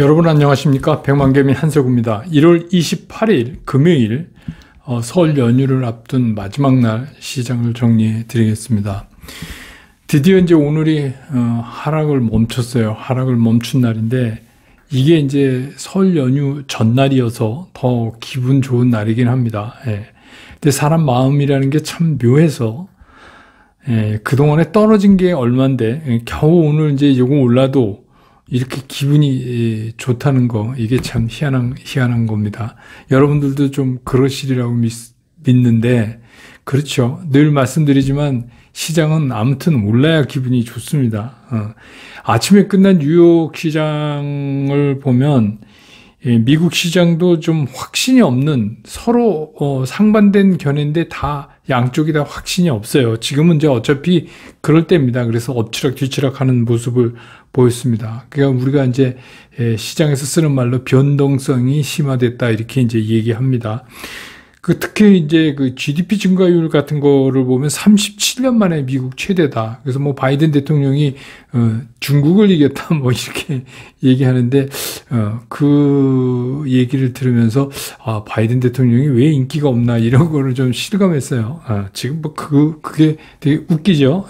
여러분 안녕하십니까? 백만개민 한석우입니다. 1월 28일 금요일 설 연휴를 앞둔 마지막 날 시장을 정리해 드리겠습니다. 드디어 이제 오늘이 하락을 멈췄어요. 하락을 멈춘 날인데 이게 이제 설 연휴 전날이어서 더 기분 좋은 날이긴 합니다. 근데 사람 마음이라는 게 참 묘해서 그동안에 떨어진 게 얼만데 겨우 오늘 이제 요거 올라도 이렇게 기분이 좋다는 거, 이게 참 희한한 겁니다. 여러분들도 좀 그러시리라고 믿는데, 그렇죠. 늘 말씀드리지만 시장은 아무튼 올라야 기분이 좋습니다. 아침에 끝난 뉴욕 시장을 보면 미국 시장도 좀 확신이 없는 서로 상반된 견해인데 다 양쪽이 다 확신이 없어요. 지금은 이제 어차피 그럴 때입니다. 그래서 엎치락 뒤치락 하는 모습을 보였습니다. 그러니까 우리가 이제 시장에서 쓰는 말로 변동성이 심화됐다 이렇게 이제 얘기합니다. 특히 이제 그 GDP 증가율 같은 거를 보면 37년 만에 미국 최대다. 그래서 뭐 바이든 대통령이 중국을 이겼다 뭐 이렇게 얘기하는데 그 얘기를 들으면서 바이든 대통령이 왜 인기가 없나 이런 거를 좀 실감했어요. 지금 뭐 그게 되게 웃기죠.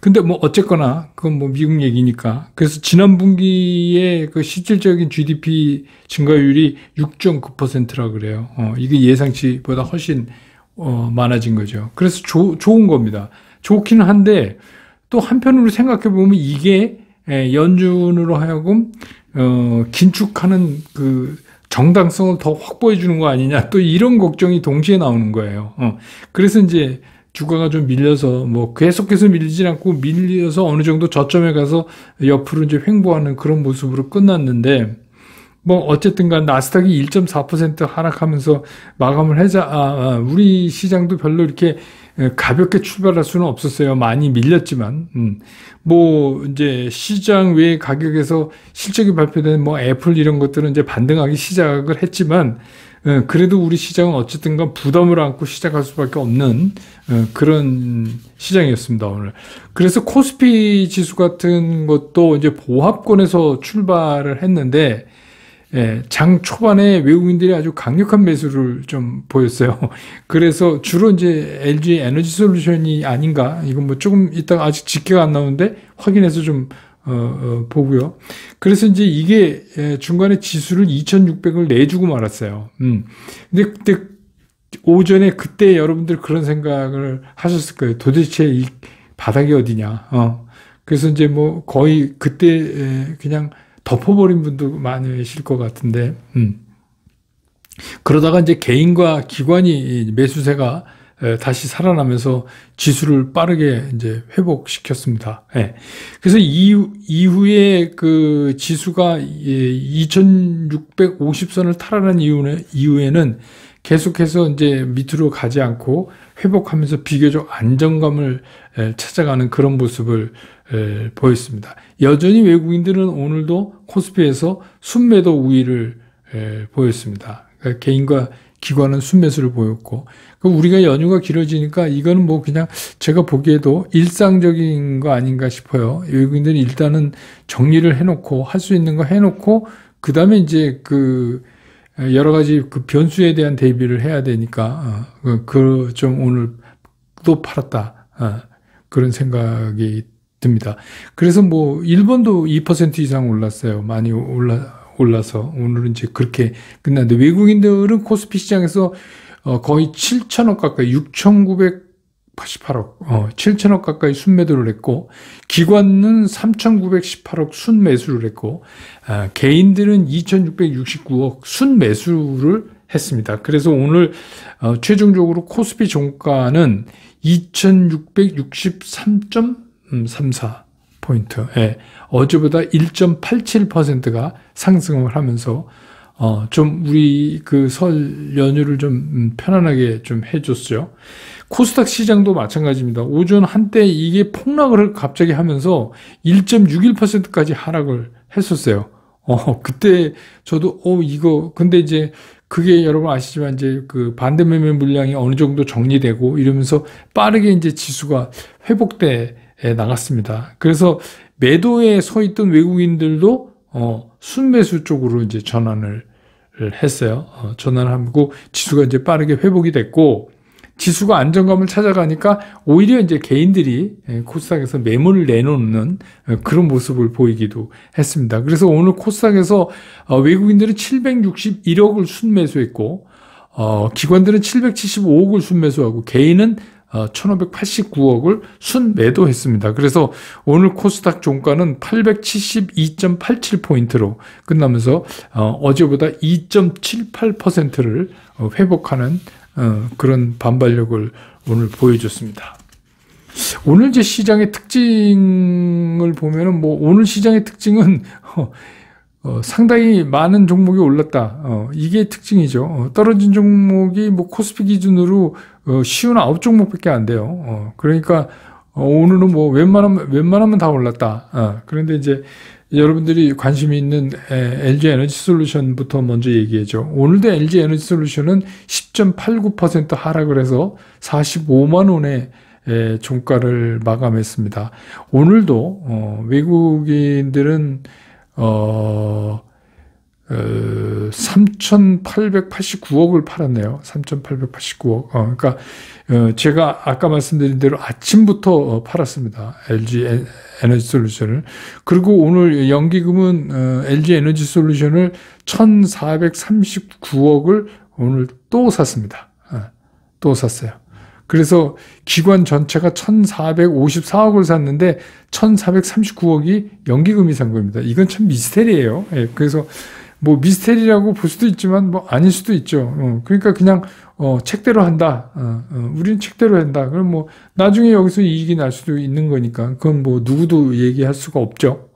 근데 뭐 어쨌거나 그건 뭐 미국 얘기니까. 그래서 지난 분기에 그 실질적인 GDP 증가율이 6.9%라 그래요. 이게 예상치보다 훨씬 많아진 거죠. 그래서 좋은 겁니다. 좋기는 한데 또 한편으로 생각해 보면 이게 연준으로 하여금 긴축하는 그 정당성을 더 확보해 주는 거 아니냐, 또 이런 걱정이 동시에 나오는 거예요. 그래서 이제 주가가 좀 밀려서 뭐 계속해서 밀리진 않고 밀려서 어느 정도 저점에 가서 옆으로 이제 횡보하는 그런 모습으로 끝났는데, 뭐 어쨌든 간 나스닥이 1.4% 하락하면서 마감을 하자 우리 시장도 별로 이렇게 가볍게 출발할 수는 없었어요. 많이 밀렸지만 뭐 이제 시장 외 가격에서 실적이 발표된 뭐 애플 이런 것들은 이제 반등하기 시작을 했지만 그래도 우리 시장은 어쨌든 간 부담을 안고 시작할 수밖에 없는 그런 시장이었습니다, 오늘. 그래서 코스피 지수 같은 것도 이제 보합권에서 출발을 했는데 장 초반에 외국인들이 아주 강력한 매수를 좀 보였어요. 그래서 주로 이제 LG 에너지 솔루션이 아닌가. 이건 뭐 조금 이따가 아직 집계가 안 나오는데 확인해서 좀 보고요. 그래서 이제 이게 중간에 지수를 2,600을 내주고 말았어요. 근데 그때 오전에 그때 여러분들 그런 생각을 하셨을 거예요. 도대체 이 바닥이 어디냐. 그래서 이제 뭐 거의 그때 그냥 덮어버린 분도 많으실 것 같은데, 그러다가 이제 개인과 기관이 매수세가 다시 살아나면서 지수를 빠르게 이제 회복시켰습니다. 그래서 이후에 그 지수가 2650선을 탈환한 이후에는 계속해서 이제 밑으로 가지 않고 회복하면서 비교적 안정감을 찾아가는 그런 모습을 보였습니다. 여전히 외국인들은 오늘도 코스피에서 순매도 우위를 보였습니다. 그러니까 개인과 기관은 순매수를 보였고, 우리가 연휴가 길어지니까 이거는 뭐 그냥 제가 보기에도 일상적인 거 아닌가 싶어요. 외국인들은 일단은 정리를 해놓고 할 수 있는 거 해놓고 그 다음에 이제 그 여러 가지 그 변수에 대한 대비를 해야 되니까 좀 오늘 또 팔았다 그런 생각이 듭니다. 그래서 뭐 일본도 2% 이상 올랐어요. 많이 올라서 오늘은 이제 그렇게 끝났는데, 외국인들은 코스피 시장에서 거의 7천억 가까이 6,988억 7천억 가까이 순매도를 했고, 기관은 3,918억 순매수를 했고, 개인들은 2,669억 순매수를 했습니다. 그래서 오늘 최종적으로 코스피 종가는 2,663.34포인트, 어제보다 1.87%가 상승을 하면서 좀 우리 그 설 연휴를 좀 편안하게 좀 해줬죠. 코스닥 시장도 마찬가지입니다. 오전 한때 이게 폭락을 갑자기 하면서 1.61%까지 하락을 했었어요. 그때 저도 이거 근데 이제 그게 여러분 아시지만 이제 그 반대 매매 물량이 어느 정도 정리되고 이러면서 빠르게 이제 지수가 회복돼 나갔습니다. 그래서 매도에 서 있던 외국인들도 순매수 쪽으로 이제 전환을 했어요. 전환하고 지수가 이제 빠르게 회복이 됐고, 지수가 안정감을 찾아가니까 오히려 이제 개인들이 코스닥에서 매물을 내놓는 그런 모습을 보이기도 했습니다. 그래서 오늘 코스닥에서 외국인들은 761억을 순매수했고, 기관들은 775억을 순매수하고, 개인은 1589억을 순매도했습니다. 그래서 오늘 코스닥 종가는 872.87포인트로 끝나면서 어제보다 2.78%를 회복하는 그런 반발력을 오늘 보여줬습니다. 오늘 이제 시장의 특징을 보면은 오늘 시장의 특징은 상당히 많은 종목이 올랐다. 이게 특징이죠. 떨어진 종목이 코스피 기준으로 쉬운 9종목밖에 안 돼요. 그러니까 오늘은 웬만하면 다 올랐다. 그런데 이제 여러분들이 관심이 있는 LG 에너지 솔루션부터 먼저 얘기해죠. 오늘도 LG 에너지 솔루션은 10.89% 하락을 해서 45만 원의 종가를 마감했습니다. 오늘도 외국인들은 3,889억을 팔았네요. 3,889억. 그러니까 제가 아까 말씀드린 대로 아침부터 팔았습니다. LG 에너지 솔루션을. 그리고 오늘 연기금은 LG 에너지 솔루션을 1,439억을 오늘 또 샀습니다. 또 샀어요. 그래서 기관 전체가 1,454억을 샀는데 1,439억이 연기금이 산 겁니다. 이건 참 미스테리예요. 그래서 미스테리라고 볼 수도 있지만 아닐 수도 있죠. 그러니까 그냥 책대로 한다. 우리는 책대로 한다. 그럼 나중에 여기서 이익이 날 수도 있는 거니까 그건 누구도 얘기할 수가 없죠.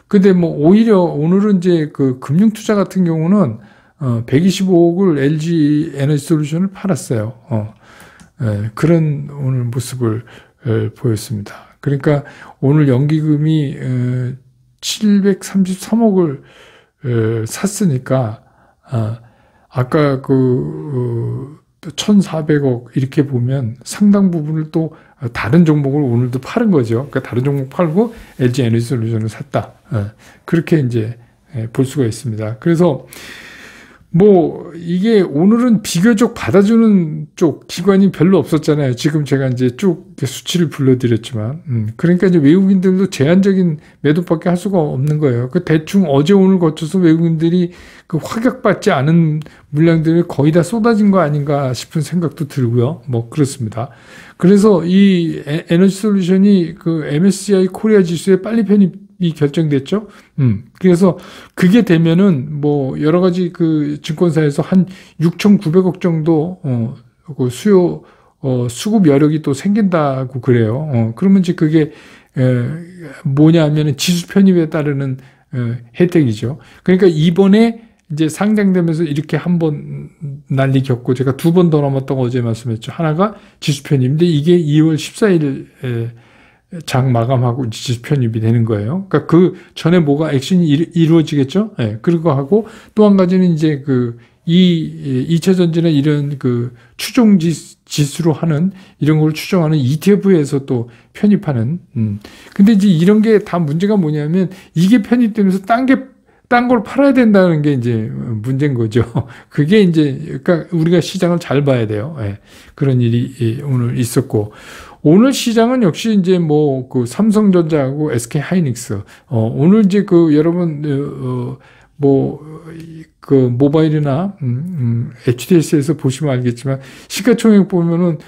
근데 오히려 오늘은 이제 그 금융투자 같은 경우는 125억을 LG 에너지 솔루션을 팔았어요. 그런 오늘 모습을 보였습니다. 그러니까 오늘 연기금이 733억을 샀으니까 아까 1,400억 이렇게 보면 상당 부분을 또 다른 종목을 오늘도 파는 거죠. 그러니까 다른 종목 팔고 LG 에너지 솔루션을 샀다. 그렇게 이제 볼 수가 있습니다. 그래서 이게 오늘은 비교적 받아주는 쪽 기관이 별로 없었잖아요. 지금 제가 이제 쭉 수치를 불러드렸지만. 그러니까 이제 외국인들도 제한적인 매도밖에 할 수가 없는 거예요. 대충 어제 오늘 거쳐서 외국인들이 확약받지 않은 물량들이 거의 다 쏟아진 거 아닌가 싶은 생각도 들고요. 그렇습니다. 그래서 이 에너지 솔루션이 MSCI 코리아 지수에 빨리 편입이 결정됐죠. 그래서 그게 되면은 여러 가지 증권사에서 한 6,900억 정도 수급 여력이 또 생긴다고 그래요. 그러면 이제 그게 뭐냐면은 지수 편입에 따르는 혜택이죠. 그러니까 이번에 이제 상장되면서 이렇게 한 번 난리 겪고 제가 2번 더 남았다고 어제 말씀했죠. 하나가 지수 편입인데 이게 2월 14일 장 마감하고 지수 편입이 되는 거예요. 그러니까 그 전에 액션이 이루어지겠죠. 그리고 하고 또 한 가지는 이제 이 2차 전지나 이런 추종 지수로 하는 이런 걸 추정하는 ETF에서 또 편입하는. 근데 이제 이런 게 다 문제가 뭐냐면 이게 편입되면서 딴 걸 팔아야 된다는 게 이제 문제인 거죠. 그게 이제 그러니까 우리가 시장을 잘 봐야 돼요. 그런 일이 오늘 있었고. 오늘 시장은 역시 이제 삼성전자하고 SK 하이닉스. 오늘 이제 여러분, 모바일이나, HDS에서 보시면 알겠지만, 시가총액 보면은,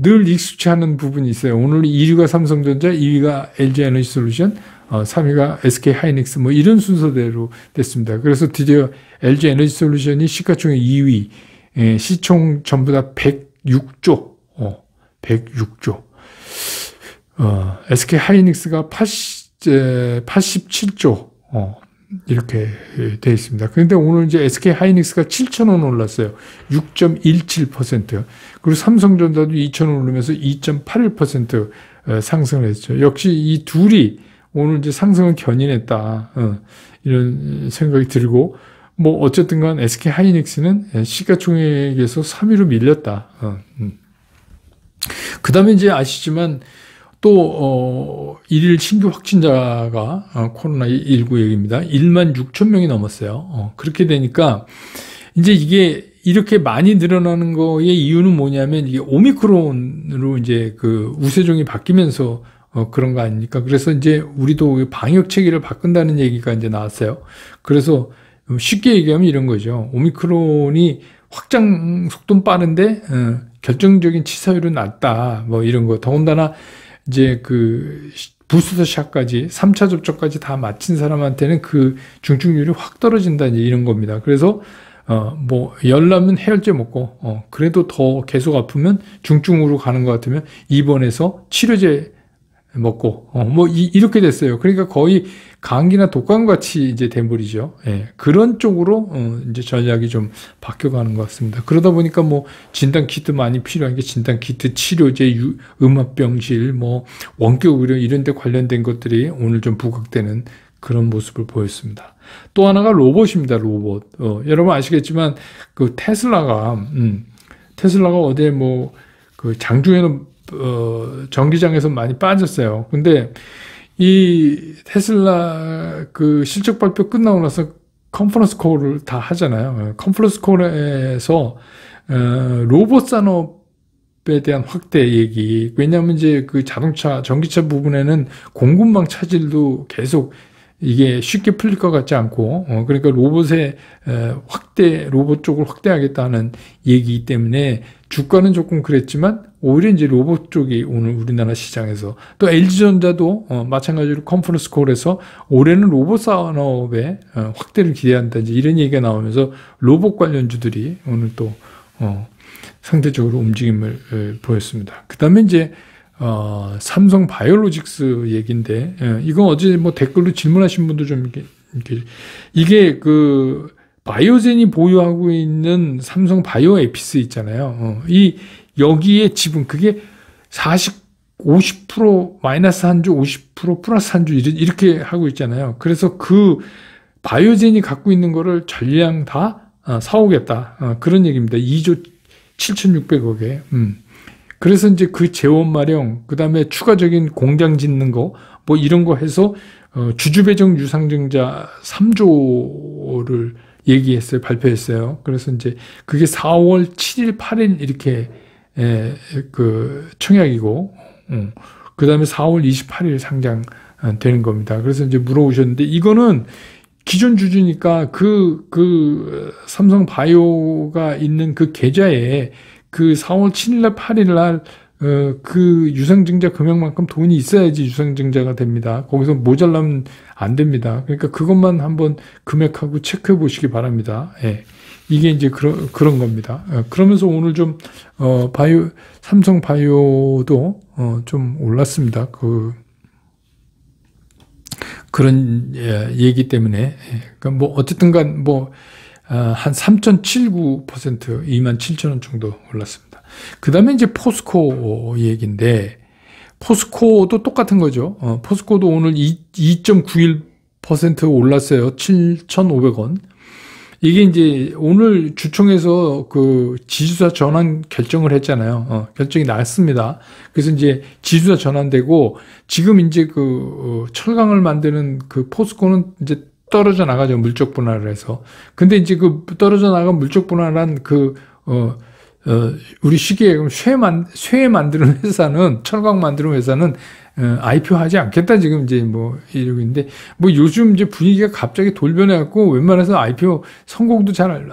늘 익숙치 않은 부분이 있어요. 오늘 1위가 삼성전자, 2위가 LG 에너지 솔루션, 3위가 SK 하이닉스, 이런 순서대로 됐습니다. 그래서 드디어 LG 에너지 솔루션이 시가총액 2위, 시총 전부 다 106조, 106조. SK 하이닉스가 87조, 이렇게 되어 있습니다. 그런데 오늘 이제 SK 하이닉스가 7,000원 올랐어요. 6.17%. 그리고 삼성전자도 2,000원 오르면서 2.81% 상승을 했죠. 역시 이 둘이 오늘 이제 상승을 견인했다. 이런 생각이 들고, 어쨌든 간 SK 하이닉스는 시가총액에서 3위로 밀렸다. 그 다음에 이제 아시지만 또 일일 신규 확진자가 코로나19 얘기입니다. 1만 6천 명이 넘었어요. 그렇게 되니까 이제 이게 이렇게 많이 늘어나는 거의 이유는 뭐냐면 이게 오미크론으로 이제 그 우세종이 바뀌면서 그런 거 아닙니까? 그래서 이제 우리도 방역 체계를 바꾼다는 얘기가 이제 나왔어요. 그래서 쉽게 얘기하면 이런 거죠. 오미크론이 확장 속도는 빠른데 결정적인 치사율은 낮다. 뭐 이런 거. 더군다나 이제 그 부스터샷까지 3차 접종까지 다 마친 사람한테는 그 중증률이 확 떨어진다. 이제 이런 겁니다. 그래서 뭐 열나면 해열제 먹고 그래도 더 계속 아프면 중증으로 가는 것 같으면 입원해서 치료제 먹고 뭐 이렇게 됐어요. 그러니까 거의 감기나 독감 같이 이제 돼버리죠. 예, 그런 쪽으로 이제 전략이 좀 바뀌어가는 것 같습니다. 그러다 보니까 뭐 진단 키트 많이 필요한 게 진단 키트, 치료제, 음압병실, 뭐 원격 의료 이런 데 관련된 것들이 오늘 좀 부각되는 그런 모습을 보였습니다. 또 하나가 로봇입니다. 로봇. 여러분 아시겠지만 그 테슬라가 어제 뭐 그 장중에는 전기장에서 많이 빠졌어요. 근데 이 테슬라 그 실적 발표 끝나고 나서 컨퍼런스 콜을 다 하잖아요. 컨퍼런스 콜에서 로봇 산업에 대한 확대 얘기. 왜냐하면 이제 그 자동차, 전기차 부분에는 공급망 차질도 계속 이게 쉽게 풀릴 것 같지 않고, 그러니까 로봇의 로봇 쪽을 확대하겠다는 얘기이기 때문에 주가는 조금 그랬지만, 오히려 이제 로봇 쪽이 오늘 우리나라 시장에서, 또 LG전자도 마찬가지로 컨퍼런스 콜에서 올해는 로봇 산업의 확대를 기대한다. 이제 이런 얘기가 나오면서 로봇 관련주들이 오늘 또, 상대적으로 움직임을 보였습니다. 그 다음에 이제, 삼성 바이오로직스 얘기인데, 이건 어제 뭐 댓글로 질문하신 분도 좀 이게 그, 바이오젠이 보유하고 있는 삼성 바이오에피스 있잖아요. 여기에 지분, 그게 50% 마이너스 한 주, 50% 플러스 한 주, 이렇게 하고 있잖아요. 그래서 그 바이오젠이 갖고 있는 거를 전량 다 사오겠다. 그런 얘기입니다. 2조 7,600억에. 그래서 이제 그 재원 마련, 그 다음에 추가적인 공장 짓는 거, 뭐 이런 거 해서, 주주배정 유상증자 3조를 얘기했어요. 발표했어요. 그래서 이제 그게 4월 7일, 8일 이렇게, 그 청약이고, 그 다음에 4월 28일 상장 되는 겁니다. 그래서 이제 물어보셨는데, 이거는 기존 주주니까 삼성 바이오가 있는 그 계좌에 그 4월 7일날 8일날 그 유상증자 금액만큼 돈이 있어야지 유상증자가 됩니다. 거기서 모자라면 안 됩니다. 그러니까 그것만 한번 금액하고 체크해 보시기 바랍니다. 예. 이게 이제 그런 겁니다. 그러면서 오늘 좀 삼성 바이오도 좀 올랐습니다. 그런 얘기 때문에 그러니까 뭐 어쨌든간 뭐 한 3.79%, 27,000원 정도 올랐습니다. 그 다음에 이제 포스코 얘기인데, 포스코도 똑같은 거죠. 포스코도 오늘 2.91% 올랐어요. 7,500원. 이게 이제 오늘 주총에서 그 지주사 전환 결정을 했잖아요. 결정이 났습니다. 그래서 이제 지주사 전환되고, 지금 이제 그 철강을 만드는 그 포스코는 이제 떨어져 나가죠. 물적 분할을 해서. 근데 이제 그 떨어져 나간 물적 분할한 우리 쉽게 쇠 만드는 회사는, 철강 만드는 회사는, IPO 하지 않겠다. 지금 이제 뭐 이러고 있는데, 뭐 요즘 이제 분위기가 갑자기 돌변해갖고 웬만해서 IPO 성공도 잘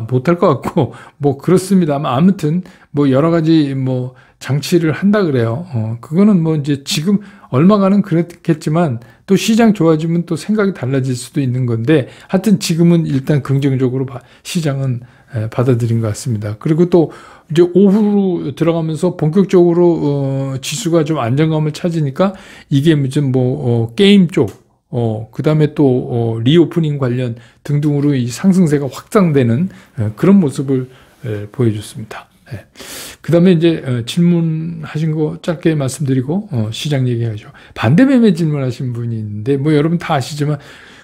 못할 것 같고, 뭐 그렇습니다만 아무튼 뭐 여러 가지 뭐 장치를 한다 그래요. 그거는 뭐 이제 지금 얼마간은 그렇겠지만 또 시장 좋아지면 또 생각이 달라질 수도 있는 건데, 하여튼 지금은 일단 긍정적으로 시장은 받아들인 것 같습니다. 그리고 또 이제 오후로 들어가면서 본격적으로 지수가 좀 안정감을 찾으니까 이게 무슨 게임 쪽, 그 다음에 또 리오프닝 관련 등등으로 이 상승세가 확장되는 그런 모습을 보여줬습니다. 그 다음에 이제 질문하신 거 짧게 말씀드리고 시장 얘기하죠. 반대 매매 질문하신 분이 있는데 뭐 여러분 다 아시지만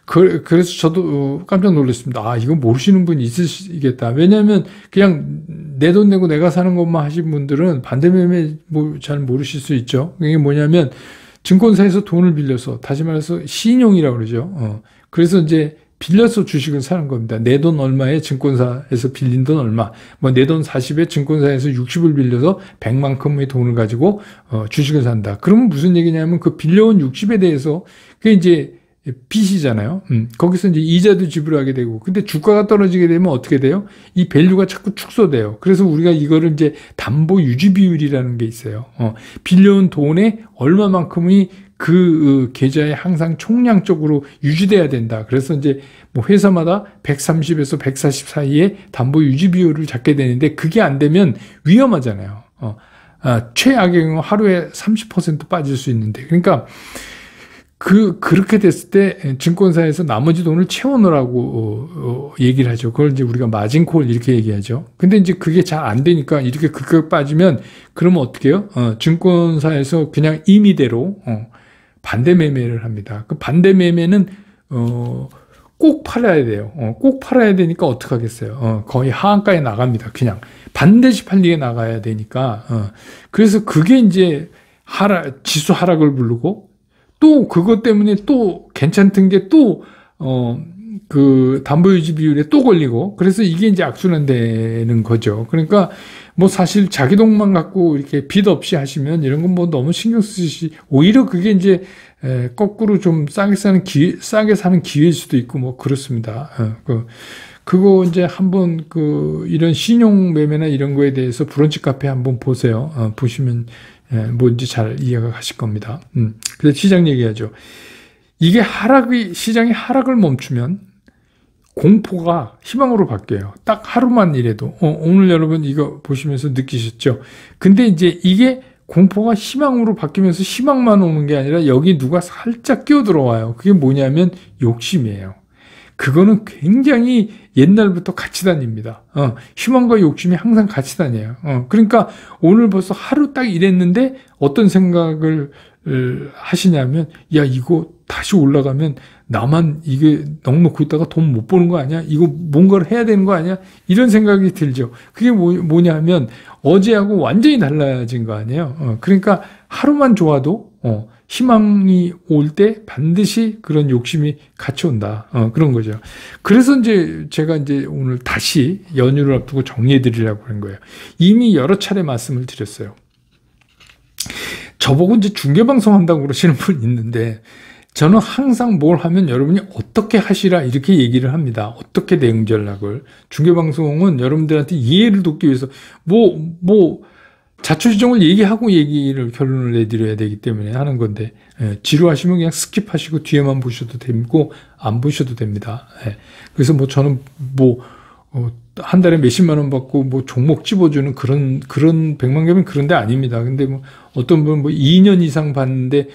그래서 저도 깜짝 놀랐습니다. 이거 모르시는 분이 있으시겠다. 왜냐하면 그냥 내 돈 내고 내가 사는 것만 하신 분들은 반대매매 뭐 잘 모르실 수 있죠. 이게 뭐냐면 증권사에서 돈을 빌려서, 다시 말해서 신용이라고 그러죠. 그래서 이제 빌려서 주식을 사는 겁니다. 내 돈 얼마에 증권사에서 빌린 돈 얼마. 뭐 내 돈 40에 증권사에서 60을 빌려서 100만큼의 돈을 가지고 주식을 산다. 그러면 무슨 얘기냐면 그 빌려온 60에 대해서 그게 이제 빚이잖아요. 거기서 이제 이자도 지불하게 되고. 근데 주가가 떨어지게 되면 어떻게 돼요? 이 밸류가 자꾸 축소돼요. 그래서 우리가 이거를 이제 담보 유지 비율이라는 게 있어요. 빌려온 돈의 얼마만큼이 그 계좌에 항상 총량적으로 유지돼야 된다. 그래서 이제 뭐 회사마다 130에서 140 사이에 담보 유지 비율을 잡게 되는데 그게 안 되면 위험하잖아요. 최악의 경우 하루에 30% 빠질 수 있는데. 그러니까 그렇게 됐을 때 증권사에서 나머지 돈을 채워넣으라고 얘기를 하죠. 그걸 이제 우리가 마진콜 이렇게 얘기하죠. 근데 이제 그게 잘 안 되니까 이렇게 급격 빠지면 그러면 어떻게 해요? 증권사에서 그냥 임의대로 반대 매매를 합니다. 그 반대 매매는 꼭 팔아야 돼요. 꼭 팔아야 되니까 어떡하겠어요. 거의 하한가에 나갑니다. 그냥 반드시 팔리게 나가야 되니까. 그래서 그게 이제 지수 하락을 부르고 또 그것 때문에 또 괜찮던 게 또 그 담보유지 비율에 또 걸리고, 그래서 이게 이제 악순환되는 거죠. 그러니까 뭐 사실 자기 돈만 갖고 이렇게 빚 없이 하시면 이런 건 뭐 너무 신경 쓰시, 오히려 그게 이제 거꾸로 좀 싸게 사는 기회일 수도 있고 뭐 그렇습니다. 그거 이제 한번 이런 신용 매매나 이런 거에 대해서 브런치 카페 한번 보세요. 보시면 뭔지 잘 이해가 가실 겁니다. 그래서 시장 얘기하죠. 이게 시장이 하락을 멈추면 공포가 희망으로 바뀌어요. 딱 하루만 이래도. 오늘 여러분 이거 보시면서 느끼셨죠? 근데 이제 이게 공포가 희망으로 바뀌면서 희망만 오는 게 아니라 여기 누가 살짝 끼어들어와요. 그게 뭐냐면 욕심이에요. 그거는 굉장히 옛날부터 같이 다닙니다. 희망과 욕심이 항상 같이 다녀요. 그러니까 오늘 벌써 하루 딱 이랬는데 어떤 생각을 하시냐면, 야, 이거 다시 올라가면 나만 이게 넉넉고 있다가 돈 못 버는 거 아니야? 이거 뭔가를 해야 되는 거 아니야? 이런 생각이 들죠. 그게 뭐냐 하면 어제하고 완전히 달라진 거 아니에요? 그러니까 하루만 좋아도 희망이 올 때 반드시 그런 욕심이 같이 온다. 그런 거죠. 그래서 이제 제가 이제 오늘 다시 연휴를 앞두고 정리해 드리려고 하는 거예요. 이미 여러 차례 말씀을 드렸어요. 저보고 이제 중계방송 한다고 그러시는 분 있는데, 저는 항상 뭘 하면 여러분이 어떻게 하시라 이렇게 얘기를 합니다. 어떻게 대응 전략을. 중계방송은 여러분들한테 이해를 돕기 위해서 자초지종을 얘기하고 얘기를 결론을 내드려야 되기 때문에 하는 건데, 지루하시면 그냥 스킵하시고 뒤에만 보셔도 되고 안 보셔도 됩니다. 그래서 뭐 저는 한 달에 몇십만 원 받고 종목 집어주는 그런 100만 개면 그런 데 아닙니다. 근데 어떤 분은 2년 이상 봤는데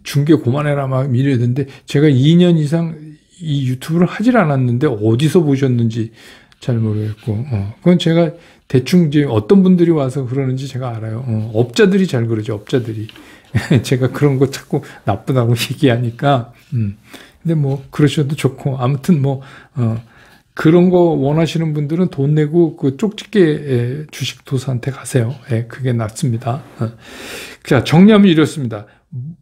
중계 그만해라 막 이러던데, 제가 2년 이상 이 유튜브를 하질 않았는데 어디서 보셨는지 잘 모르겠고, 그건 제가 대충 이제 어떤 분들이 와서 그러는지 제가 알아요. 업자들이 잘 그러죠, 업자들이. 제가 그런 거 자꾸 나쁘다고 얘기하니까. 근데 그러셔도 좋고, 아무튼 그런 거 원하시는 분들은 돈 내고 그 쪽집게 주식도사한테 가세요. 그게 낫습니다. 자, 정리하면 이렇습니다.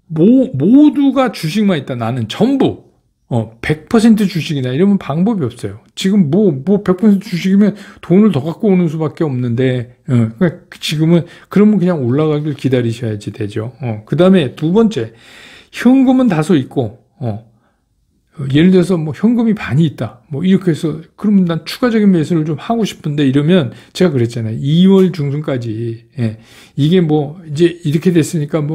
모두가 주식만 있다. 나는 전부 100% 주식이다. 이러면 방법이 없어요. 지금 100% 주식이면 돈을 더 갖고 오는 수밖에 없는데, 그러니까 지금은 그러면 그냥 올라가길 기다리셔야지 되죠. 그 다음에 두 번째, 현금은 다소 있고, 예를 들어서 현금이 반이 있다. 이렇게 해서, 그러면 난 추가적인 매수를 좀 하고 싶은데, 이러면 제가 그랬잖아요. 2월 중순까지. 이게 이제 이렇게 됐으니까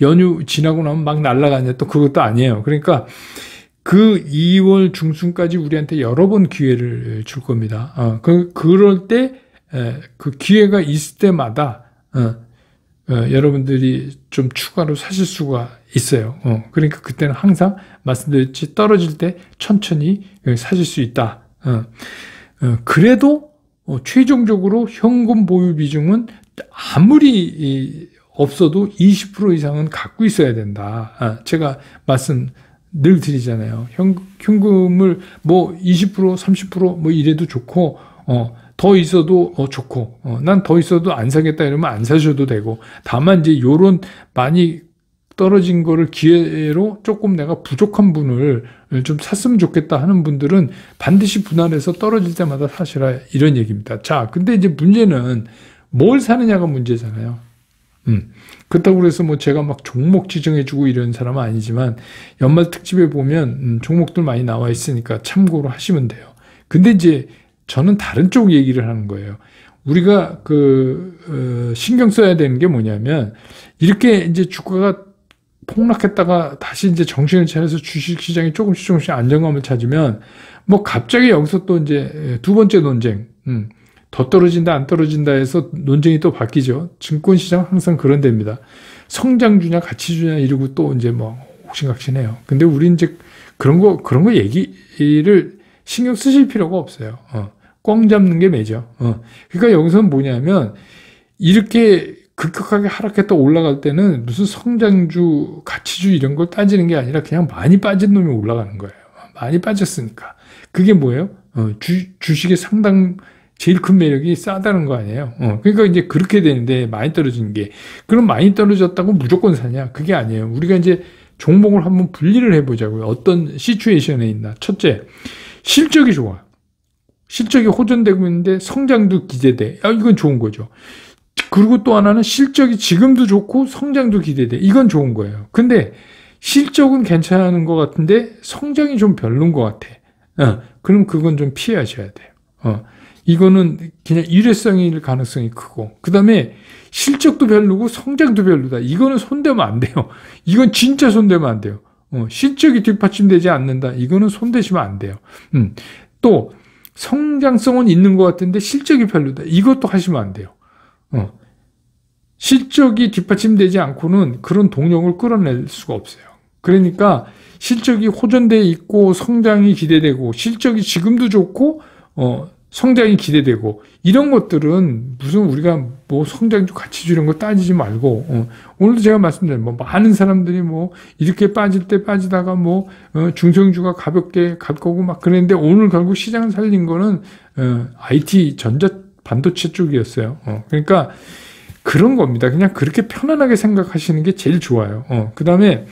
연휴 지나고 나면 막 날아가냐. 또 그것도 아니에요. 그러니까 그 2월 중순까지 우리한테 여러 번 기회를 줄 겁니다. 그럴 때, 그 기회가 있을 때마다, 여러분들이 좀 추가로 사실 수가 있어요. 그러니까 그때는 항상 말씀드렸지, 떨어질 때 천천히 사실 수 있다. 그래도 최종적으로 현금 보유 비중은 아무리 없어도 20% 이상은 갖고 있어야 된다. 제가 말씀 늘 드리잖아요. 현금을 20%, 30% 이래도 좋고, 더 있어도 좋고, 난 더 있어도 안 사겠다 이러면 안 사셔도 되고, 다만 이제 요런 많이 떨어진 거를 기회로 조금 내가 부족한 분을 좀 샀으면 좋겠다 하는 분들은 반드시 분할해서 떨어질 때마다 사시라 이런 얘기입니다. 자, 근데 이제 문제는 뭘 사느냐가 문제잖아요. 그렇다고 그래서 뭐 제가 막 종목 지정해주고 이런 사람은 아니지만 연말 특집에 보면 종목들 많이 나와 있으니까 참고로 하시면 돼요. 근데 이제 저는 다른 쪽 얘기를 하는 거예요. 우리가 신경 써야 되는 게 뭐냐면 이렇게 이제 주가가 폭락했다가 다시 이제 정신을 차려서 주식시장이 조금씩 안정감을 찾으면 뭐 갑자기 여기서 또 이제 두 번째 논쟁, 더 떨어진다 안 떨어진다 해서 논쟁이 또 바뀌죠. 증권시장 항상 그런 데입니다. 성장주냐 가치주냐 이러고 또 이제 뭐 옥신각신해요. 근데 우리 이제 그런 거 얘기를 신경 쓰실 필요가 없어요. 꽝 잡는 게 매죠. 그러니까 여기서는 뭐냐면 이렇게 급격하게 하락했다 올라갈 때는 무슨 성장주, 가치주 이런 걸 따지는 게 아니라 그냥 많이 빠진 놈이 올라가는 거예요. 많이 빠졌으니까. 그게 뭐예요? 주식의 상당 제일 큰 매력이 싸다는 거 아니에요. 그러니까 이제 그렇게 되는데 많이 떨어진 게. 그럼 많이 떨어졌다고 무조건 사냐? 그게 아니에요. 우리가 이제 종목을 한번 분리를 해보자고요. 어떤 시츄에이션에 있나. 첫째, 실적이 좋아요. 실적이 호전되고 있는데 성장도 기대돼. 이건 좋은 거죠. 그리고 또 하나는 실적이 지금도 좋고 성장도 기대돼. 이건 좋은 거예요. 근데 실적은 괜찮은 것 같은데 성장이 좀 별론 것 같아. 그럼 그건 좀 피하셔야 돼요. 이거는 그냥 일회성일 가능성이 크고, 그 다음에 실적도 별로고 성장도 별로다. 이거는 손대면 안 돼요. 이건 진짜 손대면 안 돼요. 실적이 뒷받침되지 않는다. 이거는 손대시면 안 돼요. 또 성장성은 있는 것 같은데 실적이 별로다. 이것도 하시면 안 돼요. 실적이 뒷받침되지 않고는 그런 동력을 끌어낼 수가 없어요. 그러니까 실적이 호전돼 있고 성장이 기대되고 실적이 지금도 좋고 성장이 기대되고 이런 것들은 무슨 우리가 뭐 성장주 가치주 이런 거 따지지 말고 오늘도 제가 말씀드린 뭐 많은 사람들이 뭐 이렇게 빠질 때 빠지다가 뭐 중성주가 가볍게 갈 거고 막 그랬는데 오늘 결국 시장을 살린 거는 IT 전자 반도체 쪽이었어요. 그러니까 그런 겁니다. 그냥 그렇게 편안하게 생각하시는 게 제일 좋아요. 그 다음에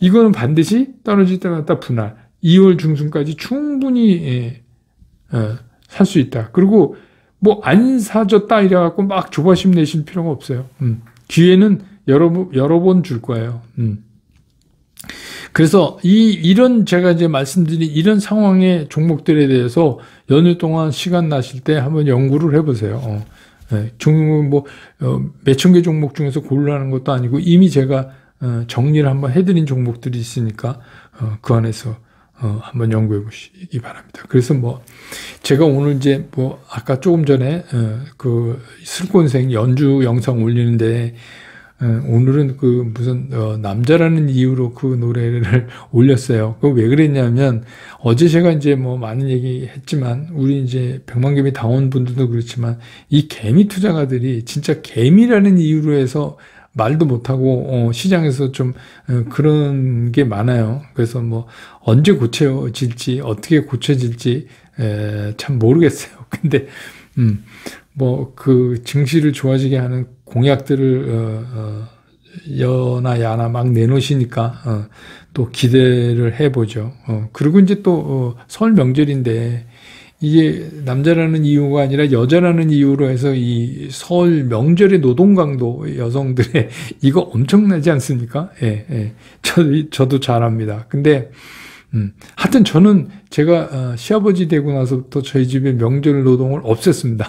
이거는 반드시 떨어질 때마다 분할. 2월 중순까지 충분히 살 수 있다. 그리고 뭐 안 사줬다 이래갖고 막 조바심 내실 필요가 없어요. 기회는 여러 번 줄 거예요. 그래서 이런 제가 이제 말씀드린 이런 상황의 종목들에 대해서 연휴 동안 시간 나실 때 한번 연구를 해보세요. 종목 뭐 몇천 개 종목 중에서 고르라는 것도 아니고 이미 제가 정리를 한번 해드린 종목들이 있으니까 그 안에서 한번 연구해 보시기 바랍니다. 그래서 뭐 제가 오늘 이제 뭐 아까 조금 전에 그 슬콘생 연주 영상 올리는데 오늘은 그 무슨 남자라는 이유로 그 노래를 올렸어요. 그 왜 그랬냐면 어제 제가 이제 뭐 많은 얘기 했지만 우리 이제 백만개미 당원 분들도 그렇지만 이 개미 투자가들이 진짜 개미라는 이유로 해서 말도 못하고 시장에서 좀 그런 게 많아요. 그래서 뭐 언제 고쳐질지 어떻게 고쳐질지 참 모르겠어요. 근데 뭐 그 증시를 좋아지게 하는 공약들을 여나 야나 막 내놓으시니까 또 기대를 해보죠. 그리고 이제 또 설 명절인데 이게 남자라는 이유가 아니라 여자라는 이유로 해서 이 설 명절의 노동 강도 여성들의 이거 엄청나지 않습니까? 예. 저도 잘 압니다. 근데 하여튼 저는 제가 시아버지 되고 나서부터 저희 집에 명절 노동을 없앴습니다.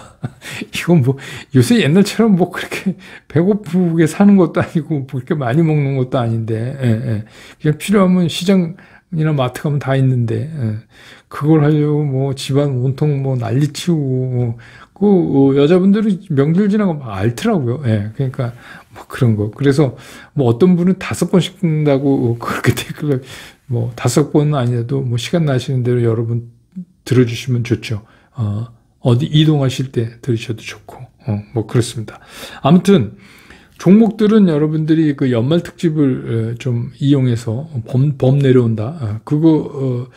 이건 뭐 요새 옛날처럼 뭐 그렇게 배고프게 사는 것도 아니고 뭐 그렇게 많이 먹는 것도 아닌데 그냥 필요하면 시장이나 마트 가면 다 있는데 그걸 하려고 뭐 집안 온통 뭐 난리 치우고 그 여자분들이 명절 지나고 막 앓더라고요. 그러니까 뭐 그런 거. 그래서 뭐 어떤 분은 5번 씻는다고 그렇게 댓글을 뭐 5번은 아니라도 뭐 시간 나시는 대로 여러분 들어주시면 좋죠. 어디 이동하실 때 들으셔도 좋고 뭐 그렇습니다. 아무튼 종목들은 여러분들이 그 연말 특집을 좀 이용해서 범 내려온다. 그거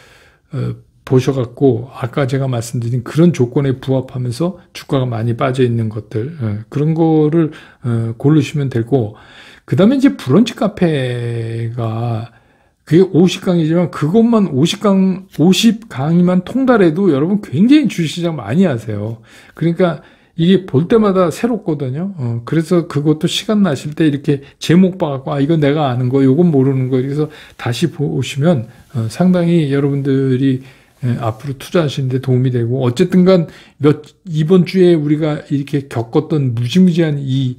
보셔갖고 아까 제가 말씀드린 그런 조건에 부합하면서 주가가 많이 빠져 있는 것들 그런 거를 고르시면 되고, 그 다음에 이제 브런치 카페가 그게 50강이지만 그것만 50강의만 통달해도 여러분 굉장히 주식시장 많이 하세요. 그러니까 이게 볼 때마다 새롭거든요. 그래서 그것도 시간 나실 때 이렇게 제목 봐갖고, 아, 이건 내가 아는 거, 이건 모르는 거, 그래서 다시 보시면 상당히 여러분들이 앞으로 투자하시는데 도움이 되고, 어쨌든 간 이번 주에 우리가 이렇게 겪었던 무지무지한 이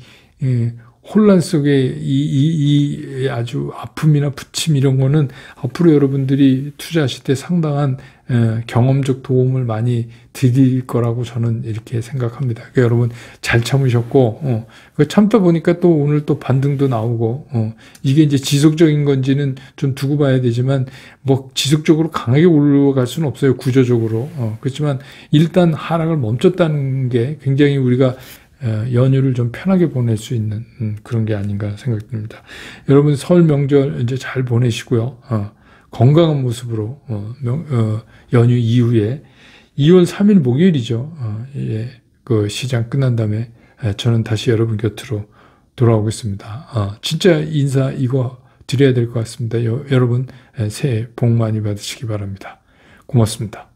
혼란 속에 이 아주 아픔이나 부침 이런 거는 앞으로 여러분들이 투자하실 때 상당한 경험적 도움을 많이 드릴 거라고 저는 이렇게 생각합니다. 그러니까 여러분 잘 참으셨고, 참다 보니까 또 오늘 또 반등도 나오고, 이게 이제 지속적인 건지는 좀 두고 봐야 되지만, 뭐 지속적으로 강하게 올라갈 수는 없어요, 구조적으로. 그렇지만 일단 하락을 멈췄다는 게 굉장히 우리가 연휴를 좀 편하게 보낼 수 있는 그런 게 아닌가 생각됩니다. 여러분 설 명절 이제 잘 보내시고요. 건강한 모습으로 연휴 이후에 2월 3일 목요일이죠. 그 시장 끝난 다음에 저는 다시 여러분 곁으로 돌아오겠습니다. 진짜 인사 이거 드려야 될 것 같습니다. 여러분 새해 복 많이 받으시기 바랍니다. 고맙습니다.